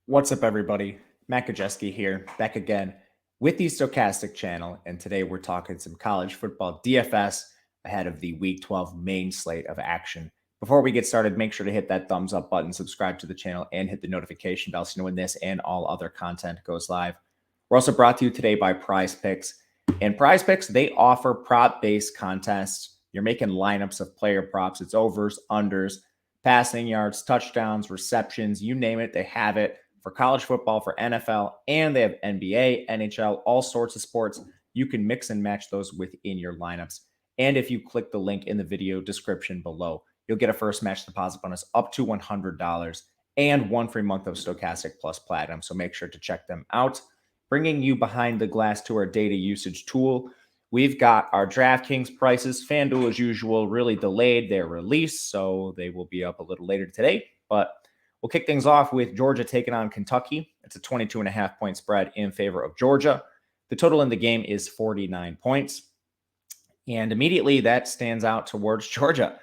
What's up, everybody? Matt Kajeski here, back again with the Stokastic channel, and today we're talking some college football DFS ahead of the Week 12 main slate of action. Before we get started, make sure to hit that thumbs up button, subscribe to the channel, and hit the notification bell so you know when this and all other content goes live. We're also brought to you today by Prize Picks. And Prize Picks, they offer prop-based contests. You're making lineups of player props. It's overs, unders, passing yards, touchdowns, receptions, you name it, they have it. For college football, for NFL, and they have NBA, NHL, all sorts of sports. You can mix and match those within your lineups. And if you click the link in the video description below, you'll get a first match deposit bonus up to $100 and one free month of Stokastic Plus Platinum. So make sure to check them out. Bringing you behind the glass to our data usage tool, we've got our DraftKings prices. FanDuel, as usual, really delayed their release, so they will be up a little later today. But we'll kick things off with Georgia taking on Kentucky. It's a 22.5-point spread in favor of Georgia. The total in the game is 49 points. And immediately that stands out towards Georgia.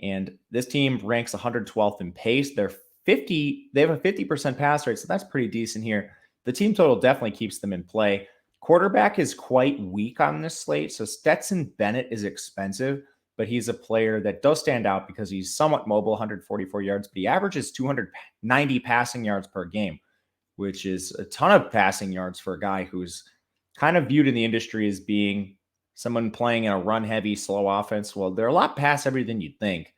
And this team ranks 112th in pace. They have a 50% pass rate, so that's pretty decent here. The team total definitely keeps them in play. Quarterback is quite weak on this slate, so Stetson Bennett is expensive, but he's a player that does stand out because he's somewhat mobile, 144 yards, but he averages 290 passing yards per game, which is a ton of passing yards for a guy who's kind of viewed in the industry as being someone playing in a run-heavy, slow offense. Well, they're a lot pass-heavy than you'd think.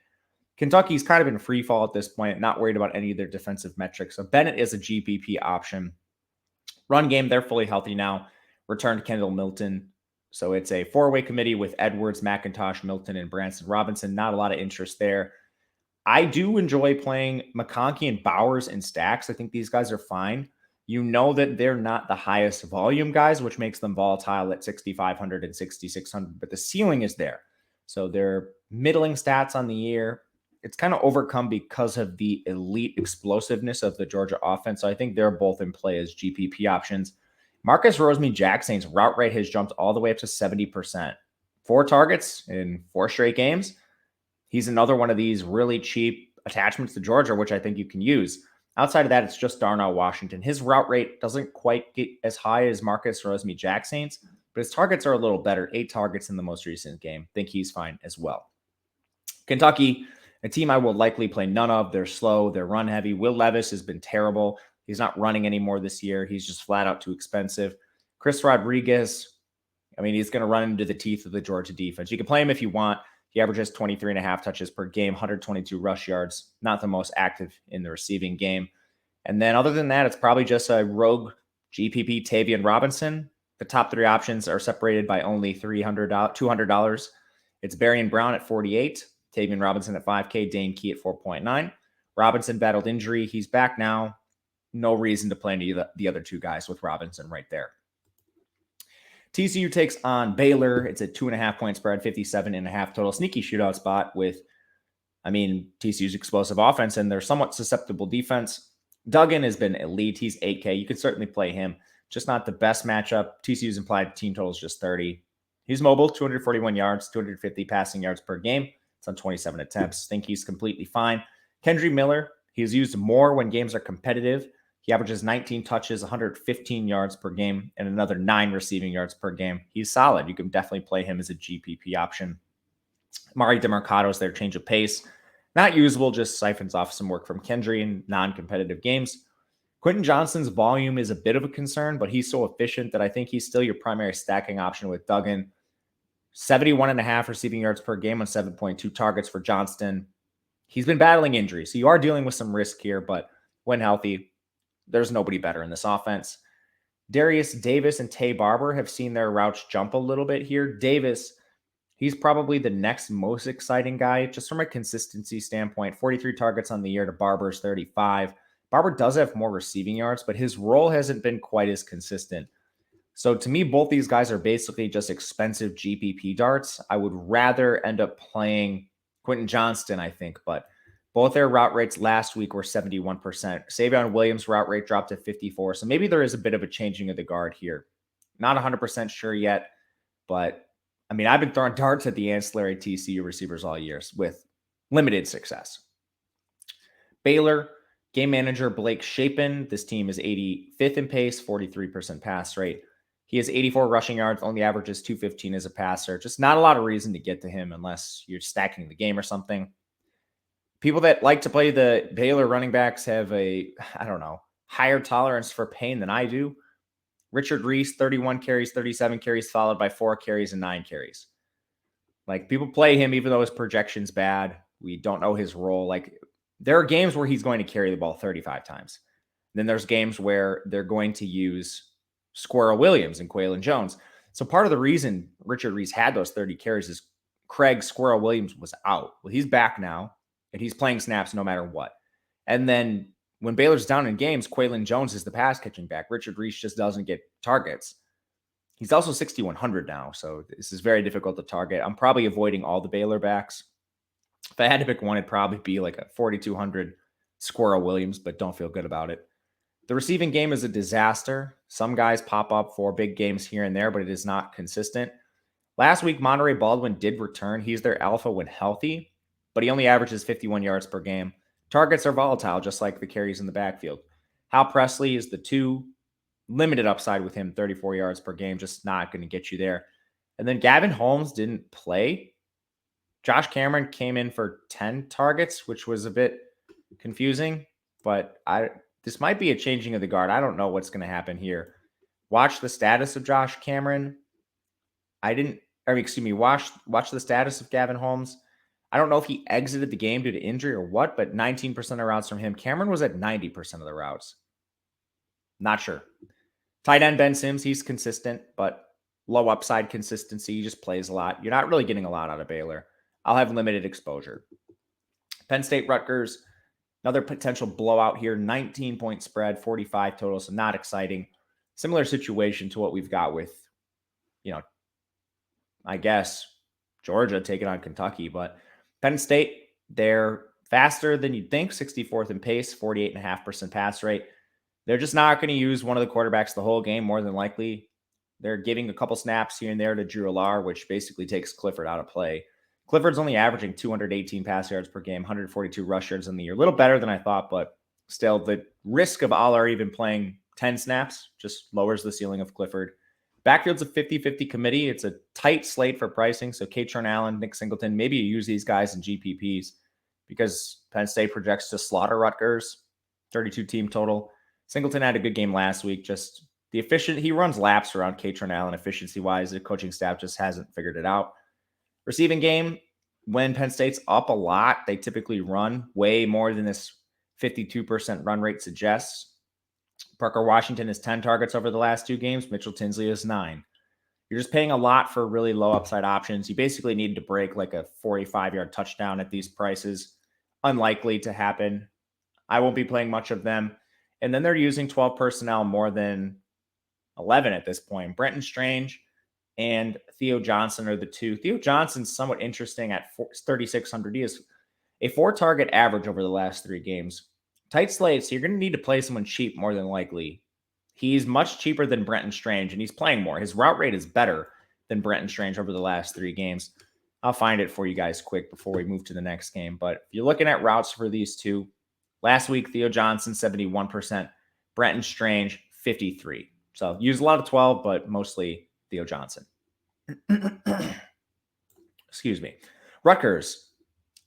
Kentucky's kind of in free fall at this point, not worried about any of their defensive metrics. So Bennett is a GPP option. Run game, they're fully healthy now. Returned Kendall Milton. So it's a four-way committee with Edwards, McIntosh, Milton, and Branson Robinson. Not a lot of interest there. I do enjoy playing McConkey and Bowers in stacks. I think these guys are fine. You know that they're not the highest volume guys, which makes them volatile at 6,500 and 6,600, but the ceiling is there. So they're middling stats on the year. It's kind of overcome because of the elite explosiveness of the Georgia offense. So I think they're both in play as GPP options. Marcus Rosemy-Jackson's route rate has jumped all the way up to 70%. 4 targets in 4 straight games. He's another one of these really cheap attachments to Georgia, which I think you can use. Outside of that, it's just Darnell Washington. His route rate doesn't quite get as high as Marcus Rosemy-Jackson's, but his targets are a little better. 8 targets in the most recent game. Think he's fine as well. Kentucky, a team I will likely play none of. They're slow. They're run heavy. Will Levis has been terrible. He's not running anymore this year. He's just flat out too expensive. Chris Rodriguez, I mean, he's going to run into the teeth of the Georgia defense. You can play him if you want. He averages 23.5 touches per game, 122 rush yards, not the most active in the receiving game. And then other than that, it's probably just a rogue GPP Tavian Robinson. The top 3 options are separated by only $200. It's Barian Brown at 48, Tavian Robinson at 5K, Dane Key at 4.9. Robinson battled injury. He's back now. No reason to play any of the other 2 guys with Robinson right there. TCU takes on Baylor. It's a 2.5-point spread, 57.5 total. Sneaky shootout spot with, TCU's explosive offense and their somewhat susceptible defense. Duggan has been elite. He's 8K. You could certainly play him. Just not the best matchup. TCU's implied team total is just 30. He's mobile, 241 yards, 250 passing yards per game. It's on 27 attempts. Think he's completely fine. Kendry Miller, he's used more when games are competitive. He averages 19 touches, 115 yards per game, and another 9 receiving yards per game. He's solid. You can definitely play him as a GPP option. Mari DeMarcado is their change of pace. Not usable, just siphons off some work from Kendry in non-competitive games. Quentin Johnston's volume is a bit of a concern, but he's so efficient that I think he's still your primary stacking option with Duggan. 71.5 receiving yards per game on 7.2 targets for Johnston. He's been battling injury, so you are dealing with some risk here, but when healthy, there's nobody better in this offense. Darius Davis and Tay Barber have seen their routes jump a little bit here. Davis, he's probably the next most exciting guy, just from a consistency standpoint. 43 targets on the year to Barber's 35. Barber does have more receiving yards, but his role hasn't been quite as consistent. So to me, both these guys are basically just expensive GPP darts. I would rather end up playing Quentin Johnston, I think, but both their route rates last week were 71%. Savion Williams' route rate dropped to 54. So maybe there is a bit of a changing of the guard here. Not 100% sure yet, but I've been throwing darts at the ancillary TCU receivers all year with limited success. Baylor, Game manager Blake Shapen. This team is 85th in pace, 43% pass rate. He has 84 rushing yards, only averages 215 as a passer. Just not a lot of reason to get to him unless you're stacking the game or something. People that like to play the Baylor running backs have higher tolerance for pain than I do. Richard Reese, 31 carries, 37 carries, followed by 4 carries and 9 carries. Like, people play him even though his projection's bad. We don't know his role. Like, there are games where he's going to carry the ball 35 times. Then there's games where they're going to use Squirrel Williams and Quaylon Jones. So part of the reason Richard Reese had those 30 carries is Craig Squirrel Williams was out. Well, he's back now, and he's playing snaps no matter what. And then when Baylor's down in games, Quaylon Jones is the pass catching back. Richard Reese just doesn't get targets. He's also 6,100 now, so this is very difficult to target. I'm probably avoiding all the Baylor backs. If I had to pick one, it'd probably be like a 4,200 Squirrel Williams, but don't feel good about it. The receiving game is a disaster. Some guys pop up for big games here and there, but it is not consistent. Last week, Monterey Baldwin did return. He's their alpha when healthy, but he only averages 51 yards per game. Targets are volatile, just like the carries in the backfield. Hal Presley is the 2. Limited upside with him, 34 yards per game, just not going to get you there. And then Gavin Holmes didn't play. Josh Cameron came in for 10 targets, which was a bit confusing, but this might be a changing of the guard. I don't know what's going to happen here. Watch the status of Josh Cameron. Watch the status of Gavin Holmes. I don't know if he exited the game due to injury or what, but 19% of routes from him. Cameron was at 90% of the routes. Not sure. Tight end Ben Sims, he's consistent, but low upside consistency. He just plays a lot. You're not really getting a lot out of Baylor. I'll have limited exposure. Penn State Rutgers, another potential blowout here. 19-point spread, 45 total, so not exciting. Similar situation to what we've got with, I guess, Georgia taking on Kentucky. But Penn State, they're faster than you'd think, 64th in pace, 48.5% pass rate. They're just not going to use one of the quarterbacks the whole game, more than likely. They're giving a couple snaps here and there to Drew Allar, which basically takes Clifford out of play. Clifford's only averaging 218 pass yards per game, 142 rush yards in the year. A little better than I thought, but still, the risk of Allar even playing 10 snaps just lowers the ceiling of Clifford. Backfield's a 50-50 committee. It's a tight slate for pricing, so Katron Allen, Nick Singleton, maybe you use these guys in GPPs because Penn State projects to slaughter Rutgers, 32 team total. Singleton had a good game last week. Just he runs laps around Katron Allen efficiency-wise. The coaching staff just hasn't figured it out. Receiving game, when Penn State's up a lot, they typically run way more than this 52% run rate suggests. Parker Washington has 10 targets over the last 2 games. Mitchell Tinsley has 9. You're just paying a lot for really low upside options. You basically need to break like a 45-yard touchdown at these prices. Unlikely to happen. I won't be playing much of them. And then they're using 12 personnel more than 11 at this point. Brenton Strange and Theo Johnson are the 2. Theo Johnson's somewhat interesting at 3,600. He has a 4-target average over the last 3 games. Tight slate, so you're going to need to play someone cheap more than likely. He's much cheaper than Brenton Strange, and he's playing more. His route rate is better than Brenton Strange over the last 3 games. I'll find it for you guys quick before we move to the next game. But if you're looking at routes for these 2, last week, Theo Johnson, 71%. Brenton Strange, 53%. So use a lot of 12, but mostly Theo Johnson. Excuse me. Rutgers.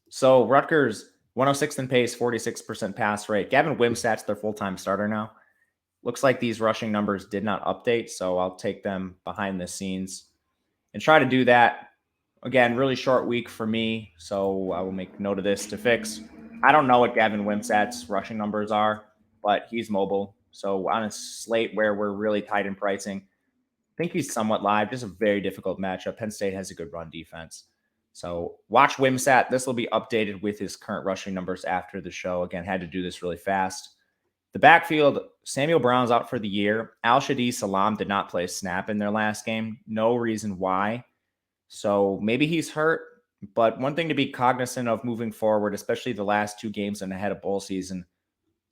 So Rutgers, 106th in pace, 46% pass rate. Gavin Wimsatt's their full-time starter now. Looks like these rushing numbers did not update, so I'll take them behind the scenes and try to do that. Again, really short week for me, so I will make note of this to fix. I don't know what Gavin Wimsatt's rushing numbers are, but he's mobile. So on a slate where we're really tight in pricing, I think he's somewhat live. Just a very difficult matchup. Penn State has a good run defense. So watch Wimsatt. This will be updated with his current rushing numbers after the show. Again, had to do this really fast. The backfield, Samuel Brown's out for the year. Al-Shadi Salam did not play a snap in their last game. No reason why. So maybe he's hurt. But one thing to be cognizant of moving forward, especially the last 2 games and ahead of bowl season,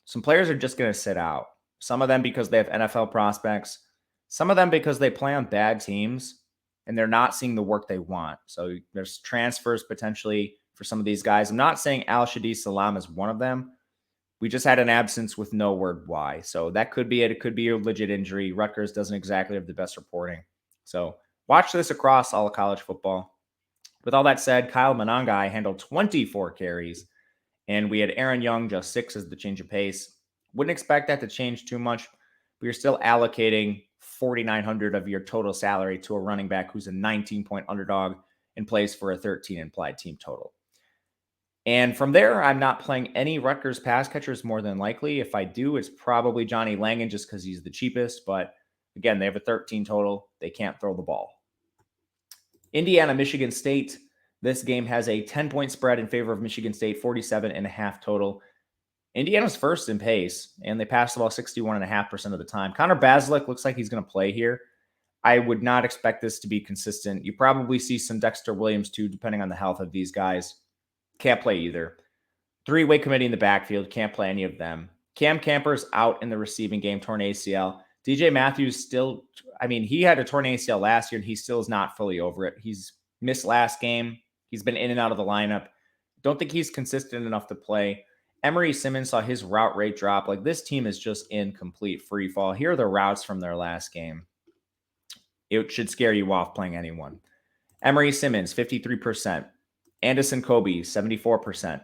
some players are just going to sit out. Some of them because they have NFL prospects. Some of them because they play on bad teams and they're not seeing the work they want. So there's transfers potentially for some of these guys. I'm not saying Al-Shadi Salam is one of them, We just had an absence with no word why. So that could be it. It could be a legit injury. Rutgers doesn't exactly have the best reporting. So watch this across all of college football. With all that said, Kyle Monangai handled 24 carries, and we had Aaron Young just 6 as the change of pace. Wouldn't expect that to change too much. But you're still allocating $4,900 of your total salary to a running back who's a 19-point underdog and plays for a 13 implied team total. And from there, I'm not playing any Rutgers pass catchers more than likely. If I do, it's probably Johnny Langan just because he's the cheapest. But again, they have a 13 total. They can't throw the ball. Indiana, Michigan State. This game has a 10-point spread in favor of Michigan State, 47.5 total. Indiana's first in pace, and they pass the ball 61.5% of the time. Connor Basilick looks like he's going to play here. I would not expect this to be consistent. You probably see some Dexter Williams too, depending on the health of these guys. Can't play either. Three-way committee in the backfield. Can't play any of them. Cam Camper's out in the receiving game, torn ACL. DJ Matthews still, he had a torn ACL last year, and he still is not fully over it. He's missed last game. He's been in and out of the lineup. Don't think he's consistent enough to play. Emery Simmons saw his route rate drop. Like, this team is just in complete free fall. Here are the routes from their last game. It should scare you off playing anyone. Emery Simmons, 53%. Anderson Kobe, 74%.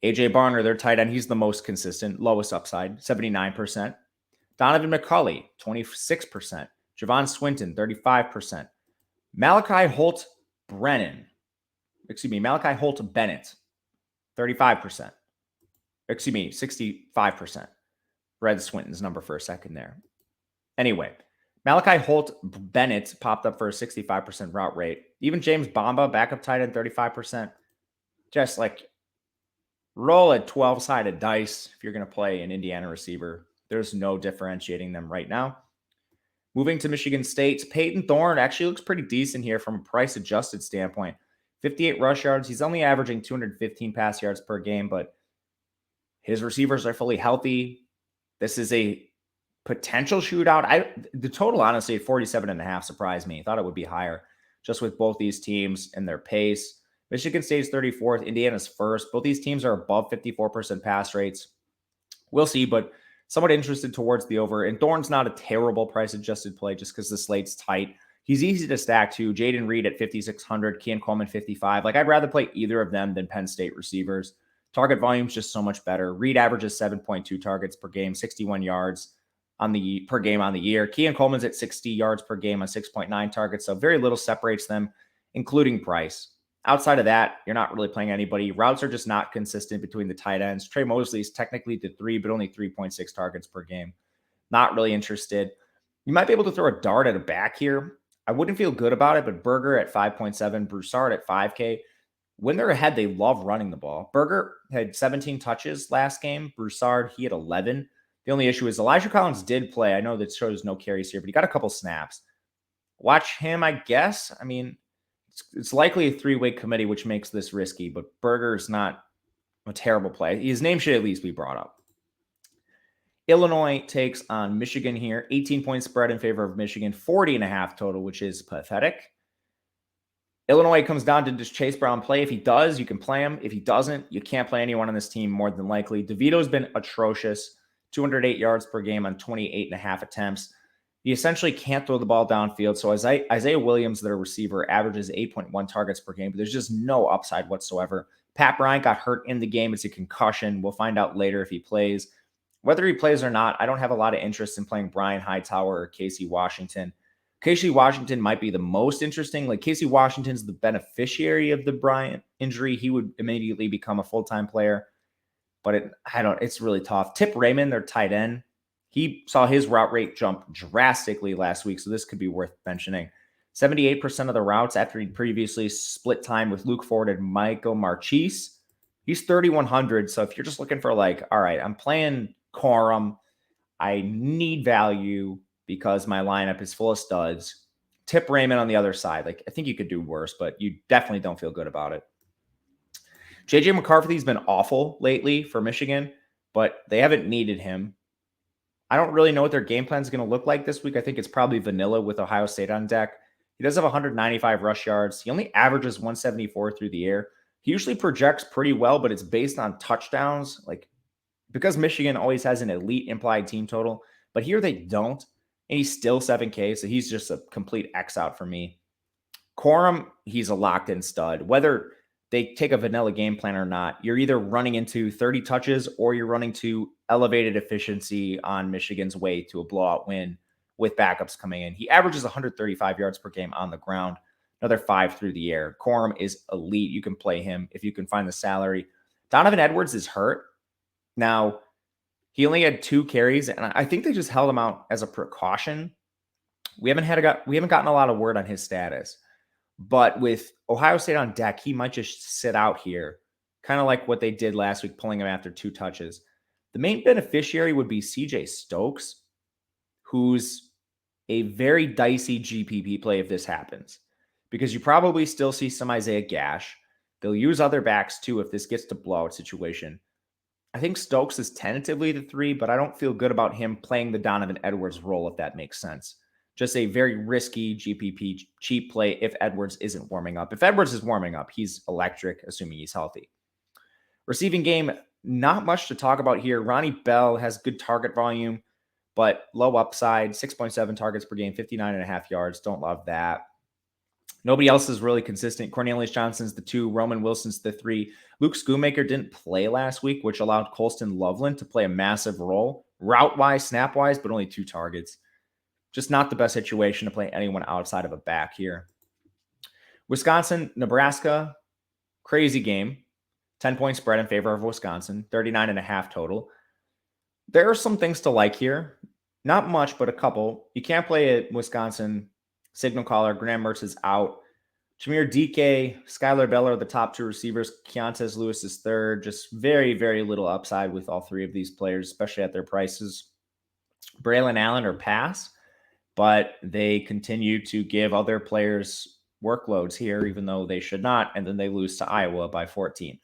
AJ Barner, their tight end, he's the most consistent, lowest upside, 79%. Donovan McCulley, 26%. Javon Swinton, 35%. Malachi Holt Bennett, 35%. 65%. Read Swinton's number for a second there. Anyway, Malachi Holt Bennett popped up for a 65% route rate. Even James Bamba, backup tight end, 35%. Just like roll a 12-sided dice if you're going to play an Indiana receiver. There's no differentiating them right now. Moving to Michigan State, Peyton Thorne actually looks pretty decent here from a price-adjusted standpoint. 58 rush yards. He's only averaging 215 pass yards per game, but his receivers are fully healthy. This is a potential shootout. The total, honestly, at 47.5 surprised me. I thought it would be higher just with both these teams and their pace. Michigan State's 34th, Indiana's first. Both these teams are above 54% pass rates. We'll see, but somewhat interested towards the over. And Thorne's not a terrible price-adjusted play just because the slate's tight. He's easy to stack too. Jaden Reed at 5,600, Keon Coleman 55. Like, I'd rather play either of them than Penn State receivers. Target volume's just so much better. Reed averages 7.2 targets per game, 61 yards per game on the year. Keon Coleman's at 60 yards per game on 6.9 targets, so very little separates them, including price. Outside of that, you're not really playing anybody. Routes are just not consistent between the tight ends. Trey Mosley's technically to 3, but only 3.6 targets per game. Not really interested. You might be able to throw a dart at a back here. I wouldn't feel good about it, but Berger at 5.7, Broussard at 5K. When they're ahead, they love running the ball. Berger had 17 touches last game. Broussard, he had 11. The only issue is Elijah Collins did play. I know that shows no carries here, but he got a couple snaps. Watch him, I guess. It's likely a three-way committee, which makes this risky, but Berger's not a terrible play. His name should at least be brought up. Illinois takes on Michigan here. 18-point spread in favor of Michigan. 40.5 total, which is pathetic. Illinois comes down to just Chase Brown play. If he does, you can play him. If he doesn't, you can't play anyone on this team more than likely. DeVito's been atrocious. 208 yards per game on 28.5 attempts. He essentially can't throw the ball downfield. So Isaiah Williams, their receiver, averages 8.1 targets per game, but there's just no upside whatsoever. Pat Bryant got hurt in the game. It's a concussion. We'll find out later if he plays. Whether he plays or not, I don't have a lot of interest in playing Brian Hightower or Casey Washington. Casey Washington might be the most interesting. Like, Casey Washington's the beneficiary of the Bryant injury. He would immediately become a full-time player. But it's really tough. Tip Raymond, their tight end, he saw his route rate jump drastically last week, so this could be worth mentioning. 78% of the routes after he previously split time with Luke Ford and Michael Marchese. He's 3,100, so if you're just looking for, like, all right, I'm playing Corum, I need value because my lineup is full of studs. Tip Raymond on the other side. Like, I think you could do worse, but you definitely don't feel good about it. J.J. McCarthy's been awful lately for Michigan, but they haven't needed him. I don't really know what their game plan is going to look like this week. I think it's probably vanilla with Ohio State on deck. He does have 195 rush yards. He only averages 174 through the air. He usually projects pretty well, but it's based on touchdowns. Like, because Michigan always has an elite implied team total, but here they don't. And he's still 7K, so he's just a complete X out for me. Corum, he's a locked-in stud. Whether they take a vanilla game plan or not, you're either running into 30 touches or you're running to elevated efficiency on Michigan's way to a blowout win with backups coming in. He averages 135 yards per game on the ground, another 5 through the air. Corum is elite. You can play him if you can find the salary. Donovan Edwards is hurt. Now, he only had 2 carries, and I think they just held him out as a precaution. We haven't gotten a lot of word on his status. But with Ohio State on deck, he might just sit out here, kind of like what they did last week, pulling him after 2 touches. The main beneficiary would be CJ Stokes, who's a very dicey GPP play if this happens, because you probably still see some Isaiah Gash. They'll use other backs too if this gets to blowout situation. I think Stokes is tentatively the 3, but I don't feel good about him playing the Donovan Edwards role, if that makes sense. Just a very risky GPP cheap play if Edwards isn't warming up. If Edwards is warming up, he's electric, assuming he's healthy. Receiving game, not much to talk about here. Ronnie Bell has good target volume, but low upside, 6.7 targets per game, 59.5 yards. Don't love that. Nobody else is really consistent. Cornelius Johnson's the 2. Roman Wilson's the 3. Luke Schoonmaker didn't play last week, which allowed Colston Loveland to play a massive role, route-wise, snap-wise, but only 2 targets. Just not the best situation to play anyone outside of a back here. Wisconsin, Nebraska, crazy game. 10-point spread in favor of Wisconsin, 39.5 total. There are some things to like here. Not much, but a couple. You can't play at Wisconsin. Signal caller, Graham Mertz is out. Jameer DK, Skylar Beller are the top 2 receivers. Keontae Lewis is 3rd. Just very, very little upside with all 3 of these players, especially at their prices. Braylon Allen or pass, but they continue to give other players workloads here, even though they should not, and then they lose to Iowa by 14.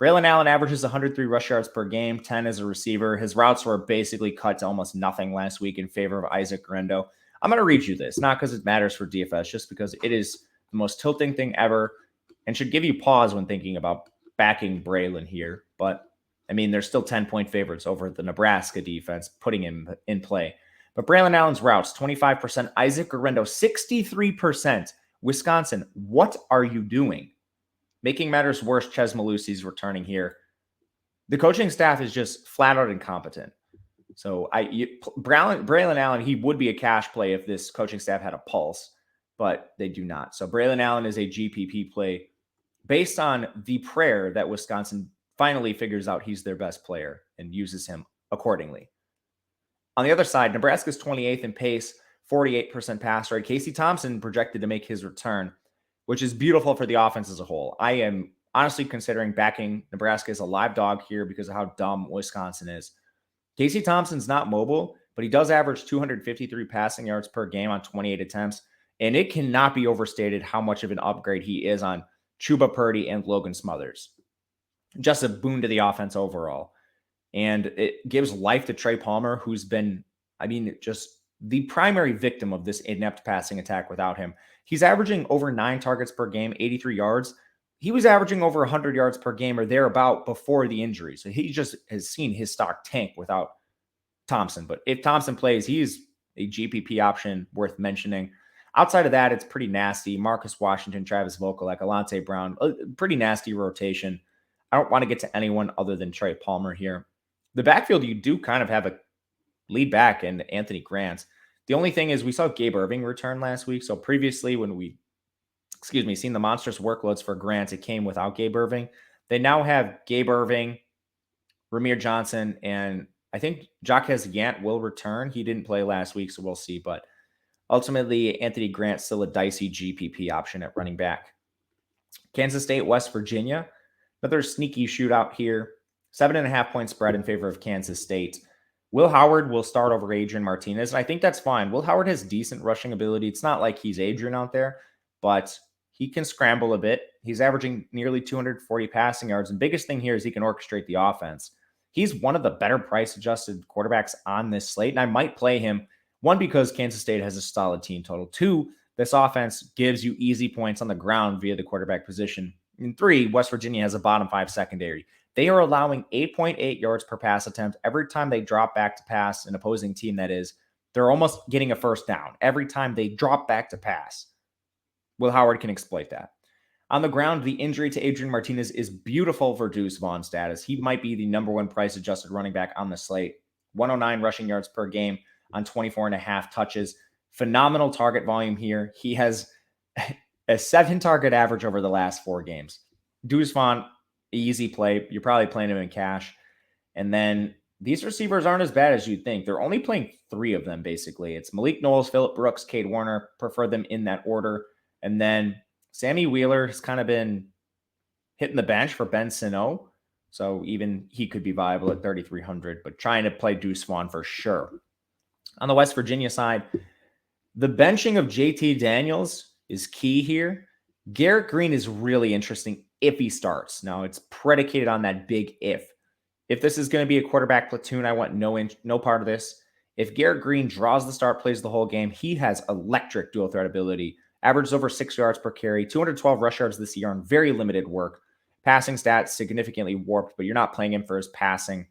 Braylon Allen averages 103 rush yards per game, 10 as a receiver. His routes were basically cut to almost nothing last week in favor of Isaac Guerendo. I'm going to read you this, not because it matters for DFS, just because it is the most tilting thing ever and should give you pause when thinking about backing Braylon here. But, I mean, they're still 10-point favorites over the Nebraska defense, putting him in play. But Braylon Allen's routes, 25%. Isaac Guerendo, 63%. Wisconsin, what are you doing? Making matters worse, Ches Malusi's returning here. The coaching staff is just flat out incompetent. So Braylon Allen, he would be a cash play if this coaching staff had a pulse, but they do not. So Braylon Allen is a GPP play based on the prayer that Wisconsin finally figures out he's their best player and uses him accordingly. On the other side, Nebraska's 28th in pace, 48% pass rate. Casey Thompson projected to make his return, which is beautiful for the offense as a whole. I am honestly considering backing Nebraska as a live dog here because of how dumb Wisconsin is. Casey Thompson's not mobile, but he does average 253 passing yards per game on 28 attempts, and it cannot be overstated how much of an upgrade he is on Chuba Purdy and Logan Smothers. Just a boon to the offense overall. And it gives life to Trey Palmer, who's been, just the primary victim of this inept passing attack without him. He's averaging over 9 targets per game, 83 yards. He was averaging over 100 yards per game or thereabout before the injury. So he just has seen his stock tank without Thompson. But if Thompson plays, he's a GPP option worth mentioning. Outside of that, it's pretty nasty. Marcus Washington, Travis Vokolek, Alante Brown, pretty nasty rotation. I don't want to get to anyone other than Trey Palmer here. The backfield, you do kind of have a lead back in Anthony Grant. The only thing is we saw Gabe Irving return last week. So previously when we seen the monstrous workloads for Grant, it came without Gabe Irving. They now have Gabe Irving, Ramir Johnson, and I think Jaquez Yant will return. He didn't play last week, so we'll see. But ultimately, Anthony Grant's still a dicey GPP option at running back. Kansas State, West Virginia. Another sneaky shootout here. 7.5-point spread in favor of Kansas State. Will Howard will start over Adrian Martinez, and I think that's fine. Will Howard has decent rushing ability. It's not like he's Adrian out there, but he can scramble a bit. He's averaging nearly 240 passing yards. And biggest thing here is he can orchestrate the offense. He's one of the better price-adjusted quarterbacks on this slate, and I might play him. 1, because Kansas State has a solid team total. 2, this offense gives you easy points on the ground via the quarterback position. And 3, West Virginia has a bottom 5 secondary. They are allowing 8.8 yards per pass attempt every time they drop back to pass, an opposing team that is. They're almost getting a first down every time they drop back to pass. Will Howard can exploit that. On the ground, the injury to Adrian Martinez is beautiful for Deuce Vaughn status. He might be the number one price-adjusted running back on the slate. 109 rushing yards per game on 24.5 touches. Phenomenal target volume here. He has a 7 target average over the last 4 games. Deuce Vaughn, easy play. You're probably playing him in cash. And then these receivers aren't as bad as you'd think. They're only playing 3 of them, basically. It's Malik Knowles, Phillip Brooks, Cade Warner. Prefer them in that order. And then Sammy Wheeler has kind of been hitting the bench for Ben Sano. So even he could be viable at 3,300, but trying to play Deuce Vaughn for sure. On the West Virginia side, the benching of JT Daniels is key here. Garrett Green is really interesting if he starts. Now, it's predicated on that big if. If this is going to be a quarterback platoon, I want no part of this. If Garrett Green draws the start, plays the whole game, he has electric dual threat ability. Averages over 6 yards per carry, 212 rush yards this year on very limited work. Passing stats significantly warped, but you're not playing him for his passing.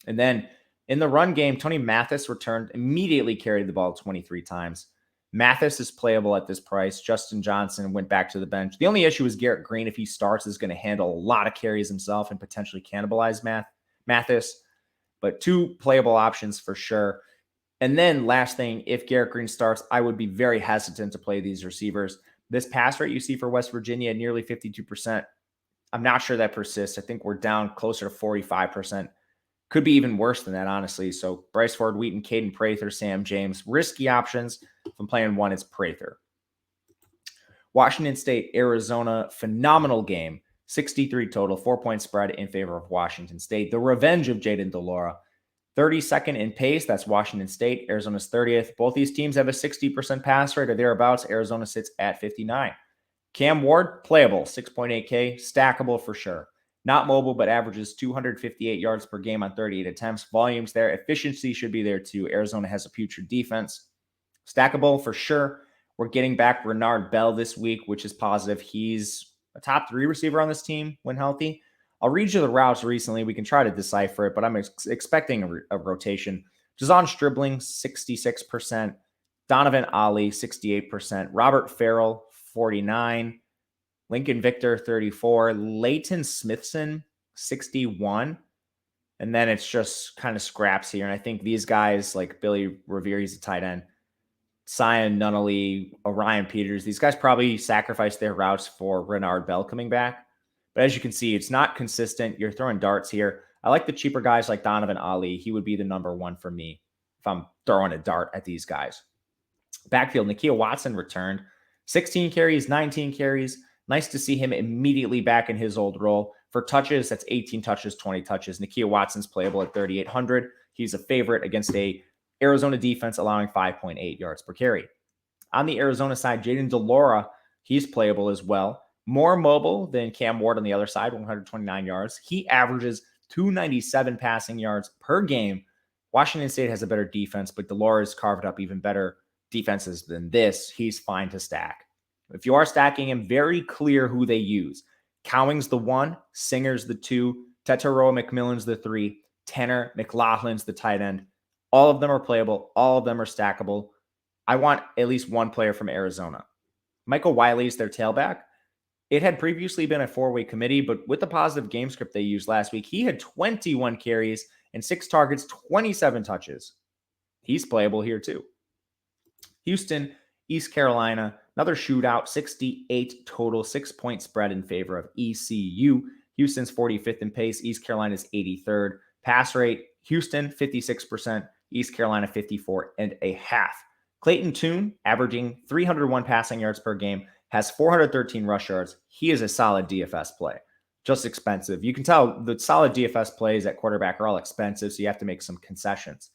And then in the run game, Tony Mathis returned, immediately carried the ball 23 times. Mathis is playable at this price. Justin Johnson went back to the bench. The only issue is Garrett Green, if he starts, is going to handle a lot of carries himself and potentially cannibalize Mathis. But 2 playable options for sure. And then last thing, if Garrett Green starts, I would be very hesitant to play these receivers. This pass rate you see for West Virginia, nearly 52%. I'm not sure that persists. I think we're down closer to 45%. Could be even worse than that, honestly. So Bryce Ford, Wheaton, Caden Prather, Sam James. Risky options. If I'm playing one, it's Prather. Washington State, Arizona, phenomenal game. 63 total, 4-point spread in favor of Washington State. The revenge of Jaden Delora. 32nd in pace, that's Washington State. Arizona's 30th. Both these teams have a 60% pass rate or thereabouts. Arizona sits at 59. Cam Ward, playable, 6.8K, stackable for sure. Not mobile, but averages 258 yards per game on 38 attempts. Volumes there. Efficiency should be there too. Arizona has a putrid defense. Stackable for sure. We're getting back Renard Bell this week, which is positive. He's a top 3 receiver on this team when healthy. I'll read you the routes recently. We can try to decipher it, but I'm expecting a rotation. Jazon Stribling, 66%. Donovan Ali, 68%. Robert Farrell, 49%. Lincoln Victor, 34%. Leighton Smithson, 61%. And then it's just kind of scraps here. And I think these guys, like Billy Revere, he's a tight end. Sion Nunnally, Orion Peters, these guys probably sacrificed their routes for Renard Bell coming back. But as you can see, it's not consistent. You're throwing darts here. I like the cheaper guys like Donovan Ali. He would be the number 1 for me if I'm throwing a dart at these guys. Backfield, Nakia Watson returned. 16 carries, 19 carries. Nice to see him immediately back in his old role. For touches, that's 18 touches, 20 touches. Nakia Watson's playable at 3,800. He's a favorite against a Arizona defense allowing 5.8 yards per carry. On the Arizona side, Jaden Delora, he's playable as well. More mobile than Cam Ward on the other side, 129 yards. He averages 297 passing yards per game. Washington State has a better defense, but Delora has carved up even better defenses than this. He's fine to stack. If you are stacking him, very clear who they use. Cowing's the 1, Singer's the 2, Tetairoa McMillan's the 3, Tanner McLaughlin's the tight end. All of them are playable. All of them are stackable. I want at least one player from Arizona. Michael Wiley's their tailback. It had previously been a 4-way committee, but with the positive game script they used last week, he had 21 carries and 6 targets, 27 touches. He's playable here too. Houston, East Carolina, another shootout, 68 total, 6-point spread in favor of ECU. Houston's 45th in pace. East Carolina's 83rd. Pass rate, Houston, 56%. East Carolina, 54.5%. Clayton Tune, averaging 301 passing yards per game, has 413 rush yards. He is a solid DFS play. Just expensive. You can tell the solid DFS plays at quarterback are all expensive, so you have to make some concessions.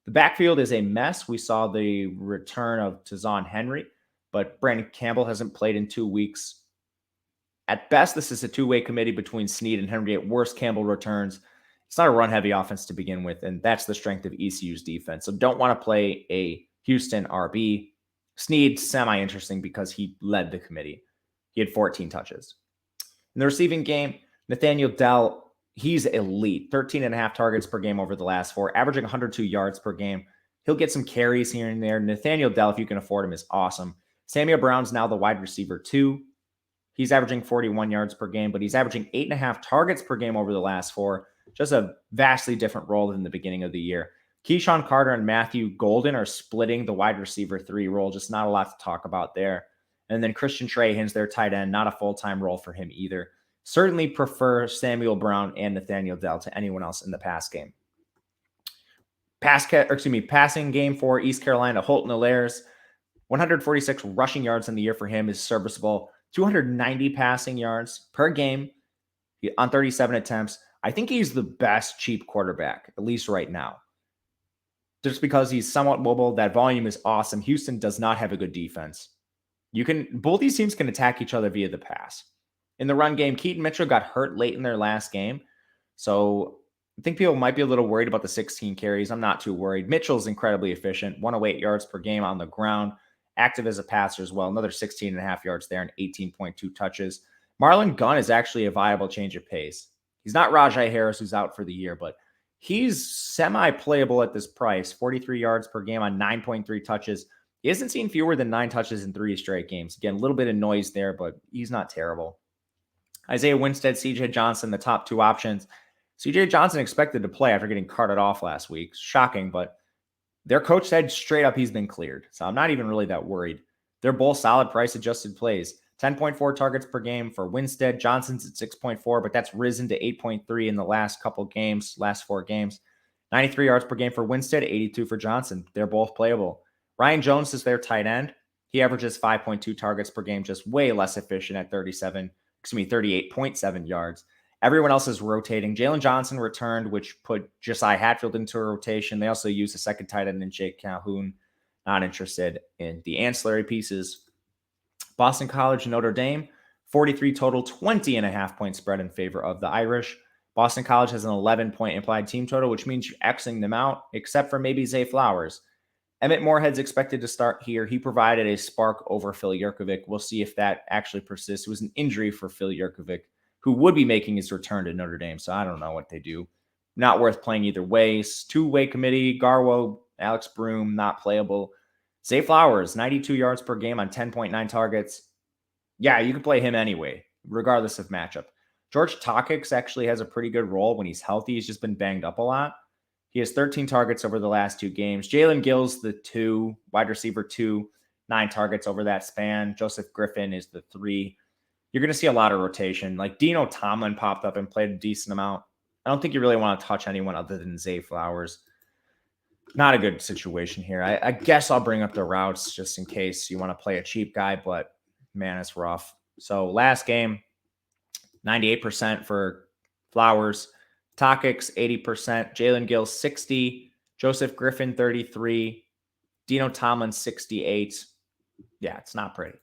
The backfield is a mess. We saw the return of Tazon Henry, but Brandon Campbell hasn't played in 2 weeks. At best, this is a 2-way committee between Snead and Henry. At worst, Campbell returns. It's not a run-heavy offense to begin with, and that's the strength of ECU's defense. So don't want to play a Houston RB. Snead, semi-interesting because he led the committee. He had 14 touches. In the receiving game, Nathaniel Dell, He's elite. 13.5 targets per game over the last 4, averaging 102 yards per game. He'll get some carries here and there. Nathaniel Dell, if you can afford him, is awesome. Samuel Brown's now the wide receiver 2. He's averaging 41 yards per game, but he's averaging 8.5 targets per game over the last 4. Just a vastly different role than the beginning of the year. Keyshawn Carter and Matthew Golden are splitting the wide receiver 3 role. Just not a lot to talk about there. And then Christian Trahan's their tight end. Not a full-time role for him either. Certainly prefer Samuel Brown and Nathaniel Dell to anyone else in the pass game. Passing game for East Carolina, Holton Hilaires, 146 rushing yards in the year for him is serviceable. 290 passing yards per game on 37 attempts. I think he's the best cheap quarterback, at least right now. Just because he's somewhat mobile, that volume is awesome. Houston does not have a good defense. Both these teams can attack each other via the pass. In the run game, Keaton Mitchell got hurt late in their last game. So I think people might be a little worried about the 16 carries. I'm not too worried. Mitchell's incredibly efficient, 108 yards per game on the ground, active as a passer as well. Another 16.5 yards there and 18.2 touches. Marlon Gunn is actually a viable change of pace. He's not Rajai Harris, who's out for the year, but he's semi-playable at this price. 43 yards per game on 9.3 touches. He hasn't seen fewer than 9 touches in 3 straight games. Again, a little bit of noise there, but he's not terrible. Isaiah Winstead, CJ Johnson, the top 2 options. CJ Johnson expected to play after getting carted off last week. Shocking, but their coach said straight up he's been cleared. So I'm not even really that worried. They're both solid price-adjusted plays. 10.4 targets per game for Winstead. Johnson's at 6.4, but that's risen to 8.3 in the last 4 games. 93 yards per game for Winstead, 82 for Johnson. They're both playable. Ryan Jones is their tight end. He averages 5.2 targets per game, just way less efficient at 38.7 yards. Everyone else is rotating. Jalen Johnson returned, which put Josiah Hatfield into a rotation. They also use a second tight end in Jake Calhoun. Not interested in the ancillary pieces. Boston College, Notre Dame, 43 total, 20.5 point spread in favor of the Irish. Boston College has an 11-point implied team total, which means you're Xing them out, except for maybe Zay Flowers. Emmett Morehead's expected to start here. He provided a spark over Phil Jurkovec. We'll see if that actually persists. It was an injury for Phil Jurkovec, who would be making his return to Notre Dame, so I don't know what they do. Not worth playing either way. Two-way committee, Garwo, Alex Broom, not playable. Zay Flowers, 92 yards per game on 10.9 targets. Yeah, you can play him anyway, regardless of matchup. George Takix actually has a pretty good role when he's healthy. He's just been banged up a lot. He has 13 targets over the last 2 games. Jalen Gill's the 2, wide receiver 2, 9 targets over that span. Joseph Griffin is the 3. You're going to see a lot of rotation. Like Dino Tomlin popped up and played a decent amount. I don't think you really want to touch anyone other than Zay Flowers. Not a good situation here. I guess I'll bring up the routes just in case you want to play a cheap guy, but man, it's rough. So last game, 98% for Flowers. Takix, 80%. Jalen Gill, 60. Joseph Griffin, 33. Dino Tomlin, 68. Yeah, it's not pretty.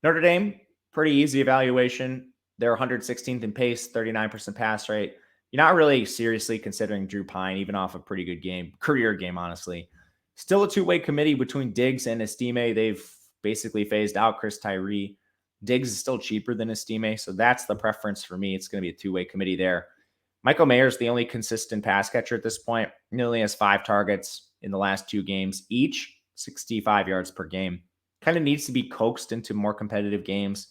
Notre Dame, pretty easy evaluation. They're 116th in pace, 39% pass rate. You're not really seriously considering Drew Pine, even off a pretty good game, career game, honestly. Still a 2-way committee between Diggs and Estime. They've basically phased out Chris Tyree. Diggs is still cheaper than Estime, so that's the preference for me. It's going to be a 2-way committee there. Michael Mayer's the only consistent pass catcher at this point. He only has 5 targets in the last 2 games, each 65 yards per game. Kind of needs to be coaxed into more competitive games.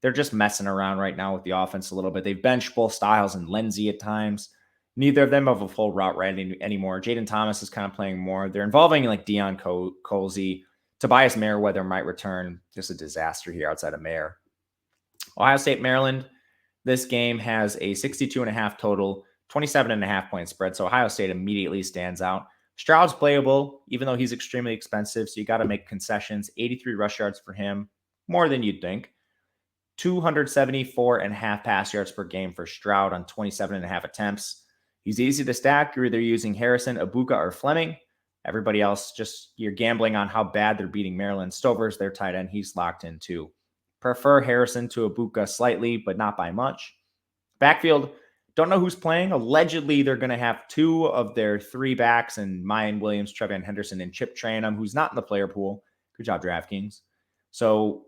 They're just messing around right now with the offense a little bit. They've benched both Styles and Lindsey at times. Neither of them have a full route running anymore. Jaden Thomas is kind of playing more. They're involving like Deion Colsey. Tobias Merriweather might return. Just a disaster here outside of Mayer. Ohio State, Maryland. This game has a 62.5 total, 27.5 point spread. So Ohio State immediately stands out. Stroud's playable, even though he's extremely expensive. So you got to make concessions. 83 rush yards for him, more than you'd think. 274.5 pass yards per game for Stroud on 27.5 attempts. He's easy to stack. You're either using Harrison, Abuka, or Fleming. Everybody else, just you're gambling on how bad they're beating Maryland. Stover's their tight end. He's locked in too. Prefer Harrison to Abuka slightly, but not by much. Backfield, don't know who's playing. Allegedly, they're going to have 2 of their 3 backs, and Mayan Williams, Trevion Henderson, and Chip Tranum, who's not in the player pool. Good job, DraftKings. So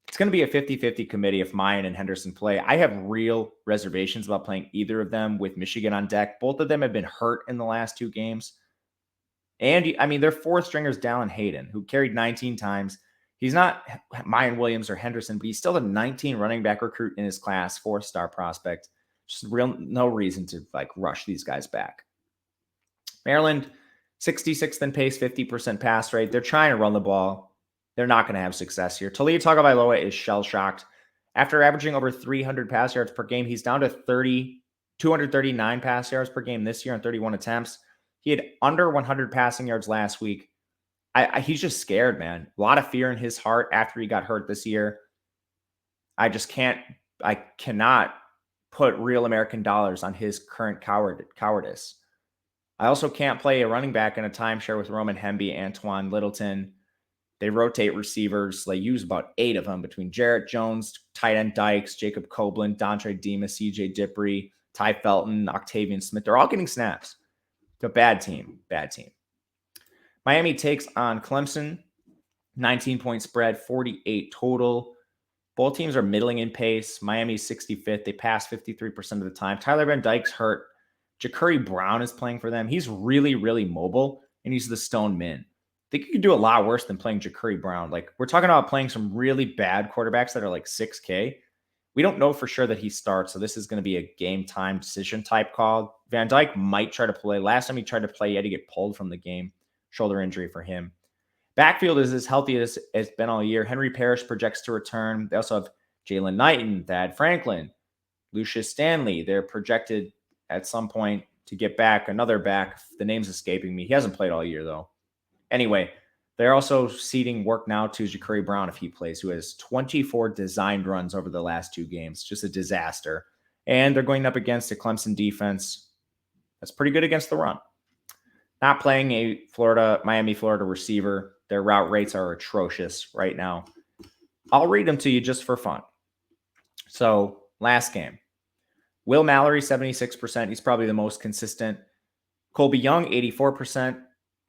It's going to be a 50-50 committee if Mayan and Henderson play. I have real reservations about playing either of them with Michigan on deck. Both of them have been hurt in the last 2 games. And, I mean, their fourth stringers, Dallin Hayden, who carried 19 times. He's not Mayan Williams or Henderson, but he's still a 19 running back recruit in his class, 4-star prospect. Just no reason to rush these guys back. Maryland, 66th in pace, 50% pass rate. They're trying to run the ball. They're not going to have success here. Taulia Tagovailoa is shell-shocked. After averaging over 300 pass yards per game, he's down to 239 pass yards per game this year on 31 attempts. He had under 100 passing yards last week. He's just scared, man. A lot of fear in his heart after he got hurt this year. I cannot put real American dollars on his current cowardice. I also can't play a running back in a timeshare with Roman Hemby, Antoine Littleton. They rotate receivers. They use about 8 of them between Jarrett Jones, tight end Dykes, Jacob Copeland, Dontre Demas, CJ Dippre, Ty Felton, Octavian Smith. They're all getting snaps. It's a bad team. Miami takes on Clemson. 19-point spread, 48 total. Both teams are middling in pace. Miami's 65th. They pass 53% of the time. Tyler Van Dyke's hurt. Ja'Cory Brown is playing for them. He's really, really mobile, and he's the stone min. I think you could do a lot worse than playing Ja'Cory Brown. We're talking about playing some really bad quarterbacks that are like 6K. We don't know for sure that he starts, so this is going to be a game-time decision type call. Van Dyke might try to play. Last time he tried to play, he had to get pulled from the game. Shoulder injury for him. Backfield is as healthy as it's been all year. Henry Parrish projects to return. They also have Jalen Knighton, Thad Franklin, Lucius Stanley. They're projected at some point to get back. Another back. The name's escaping me. He hasn't played all year, though. Anyway, they're also seeding work now to Ja'Cory Brown if he plays, who has 24 designed runs over the last 2 games. Just a disaster. And they're going up against a Clemson defense that's pretty good against the run. Not playing a Miami, Florida receiver. Their route rates are atrocious right now. I'll read them to you just for fun. So, last game. Will Mallory, 76%. He's probably the most consistent. Colby Young, 84%.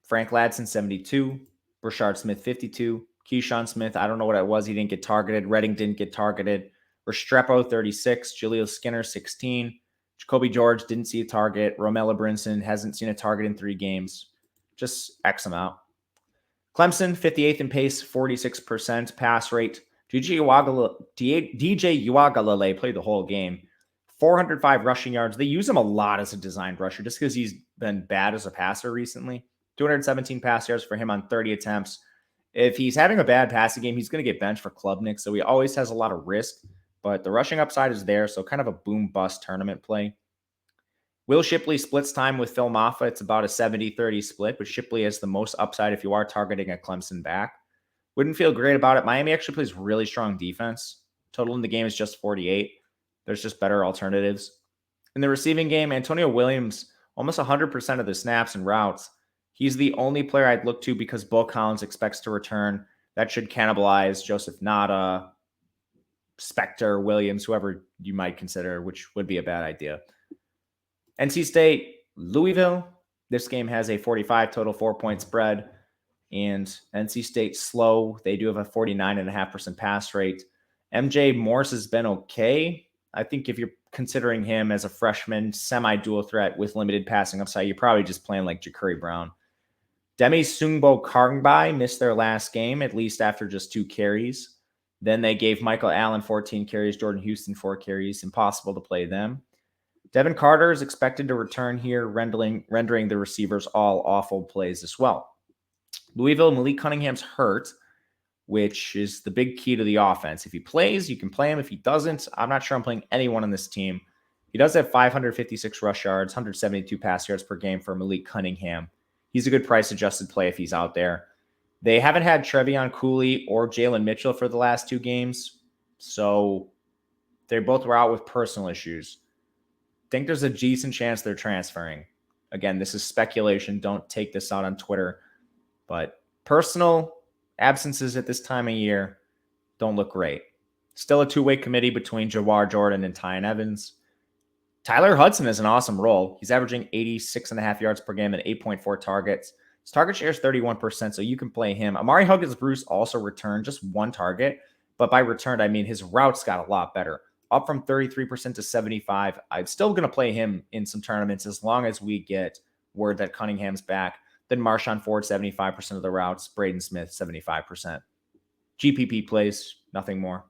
Frank Ladson, 72%. Brashard Smith, 52%. Keyshawn Smith, I don't know what it was. He didn't get targeted. Redding didn't get targeted. Restrepo, 36%. Julio Skinner, 16%. Jacoby George didn't see a target. Romella Brinson hasn't seen a target in 3 games. Just X them out. Clemson, 58th in pace, 46% pass rate. DJ Uagalele played the whole game. 405 rushing yards. They use him a lot as a designed rusher just because he's been bad as a passer recently. 217 pass yards for him on 30 attempts. If he's having a bad passing game, he's going to get benched for Klubnik, so he always has a lot of risk. But the rushing upside is there, so kind of a boom-bust tournament play. Will Shipley splits time with Phil Maffa. It's about a 70-30 split, but Shipley has the most upside if you are targeting a Clemson back. Wouldn't feel great about it. Miami actually plays really strong defense. Total in the game is just 48. There's just better alternatives. In the receiving game, Antonio Williams, almost 100% of the snaps and routes. He's the only player I'd look to because Bo Collins expects to return. That should cannibalize Joseph Nada, Spector, Williams, whoever you might consider, which would be a bad idea. NC State, Louisville. This game has a 45 total 4-point spread. And NC State slow. They do have a 49.5% pass rate. MJ Morse has been okay. I think if you're considering him as a freshman, semi-dual threat with limited passing upside, you're probably just playing like Ja'Cory Brown. Demi Sungbo Karngbai missed their last game, at least after just 2 carries. Then they gave Michael Allen 14 carries, Jordan Houston 4 carries. Impossible to play them. Devin Carter is expected to return here, rendering the receivers all awful plays as well. Louisville, Malik Cunningham's hurt, which is the big key to the offense. If he plays, you can play him. If he doesn't, I'm not sure I'm playing anyone on this team. He does have 556 rush yards, 172 pass yards per game for Malik Cunningham. He's a good price-adjusted play if he's out there. They haven't had Trevion Cooley or Jalen Mitchell for the last 2 games, so they both were out with personal issues. I think there's a decent chance they're transferring. Again, this is speculation. Don't take this out on Twitter. But personal absences at this time of year don't look great. Still a 2-way committee between Jawar Jordan and Tyon Evans. Tyler Hudson is an awesome role. He's averaging 86.5 yards per game and 8.4 targets. His target share is 31%, so you can play him. Amari Huggins-Bruce also returned just 1 target, But by returned, I mean his routes got a lot better, up from 33% to 75%. I'm still going to play him in some tournaments as long as we get word that Cunningham's back. Then Marshawn Ford, 75% of the routes. Braden Smith, 75%. GPP plays, nothing more.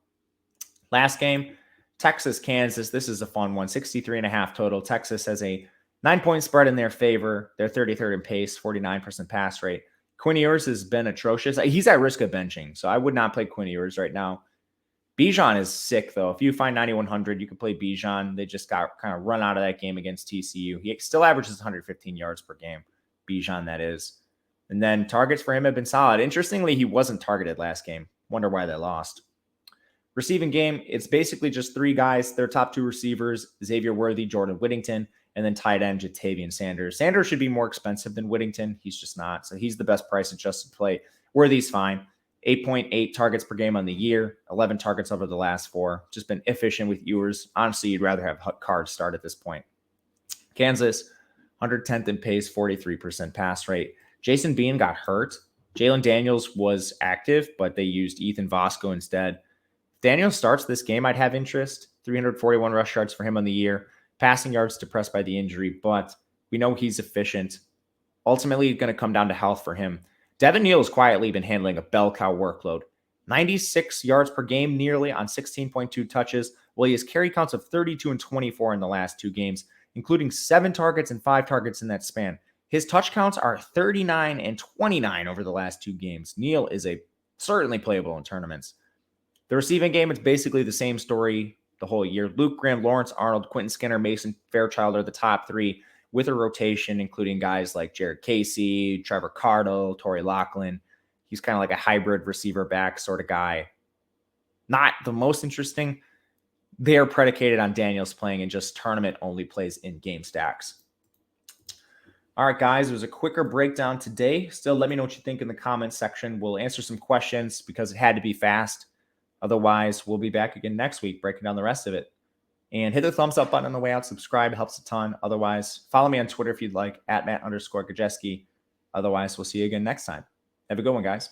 Last game, Texas, Kansas. This is a fun one. 63.5 total. Texas has a 9-point spread in their favor. They're 33rd in pace, 49% pass rate. Quinn Ewers has been atrocious. He's at risk of benching, so I would not play Quinn Ewers right now. Bijan is sick, though. If you find 9,100, you can play Bijan. They just got kind of run out of that game against TCU. He still averages 115 yards per game. Bijan, that is. And then targets for him have been solid. Interestingly, he wasn't targeted last game. Wonder why they lost. Receiving game, it's basically just three guys. Their top two receivers, Xavier Worthy, Jordan Whittington, and then tight end Jatavian Sanders. Sanders should be more expensive than Whittington. He's just not. So he's the best price adjusted play. Worthy's fine. 8.8 targets per game on the year, 11 targets over the last 4. Just been efficient with Ewers. Honestly, you'd rather have Card start at this point. Kansas, 110th in pace, 43% pass rate. Jason Bean got hurt. Jalen Daniels was active, but they used Ethan Vasco instead. If Daniels starts this game, I'd have interest. 341 rush yards for him on the year. Passing yards depressed by the injury, but we know he's efficient. Ultimately, it's going to come down to health for him. Devin Neal has quietly been handling a bell cow workload. 96 yards per game nearly on 16.2 touches, while he has carry counts of 32 and 24 in the last 2 games, including 7 targets and 5 targets in that span. His touch counts are 39 and 29 over the last 2 games. Neal is certainly playable in tournaments. The receiving game, it's basically the same story the whole year. Luke Graham, Lawrence Arnold, Quentin Skinner, Mason Fairchild are the top 3 with a rotation, including guys like Jared Casey, Trevor Cardle, Torrey Loughlin. He's kind of like a hybrid receiver back sort of guy. Not the most interesting. They are predicated on Daniels playing in just tournament-only plays in game stacks. All right, guys, it was a quicker breakdown today. Still, let me know what you think in the comments section. We'll answer some questions because it had to be fast. Otherwise, we'll be back again next week breaking down the rest of it. And hit the thumbs up button on the way out. Subscribe. It helps a ton. Otherwise, follow me on Twitter if you'd like, @Matt_Gajeski. Otherwise, we'll see you again next time. Have a good one, guys.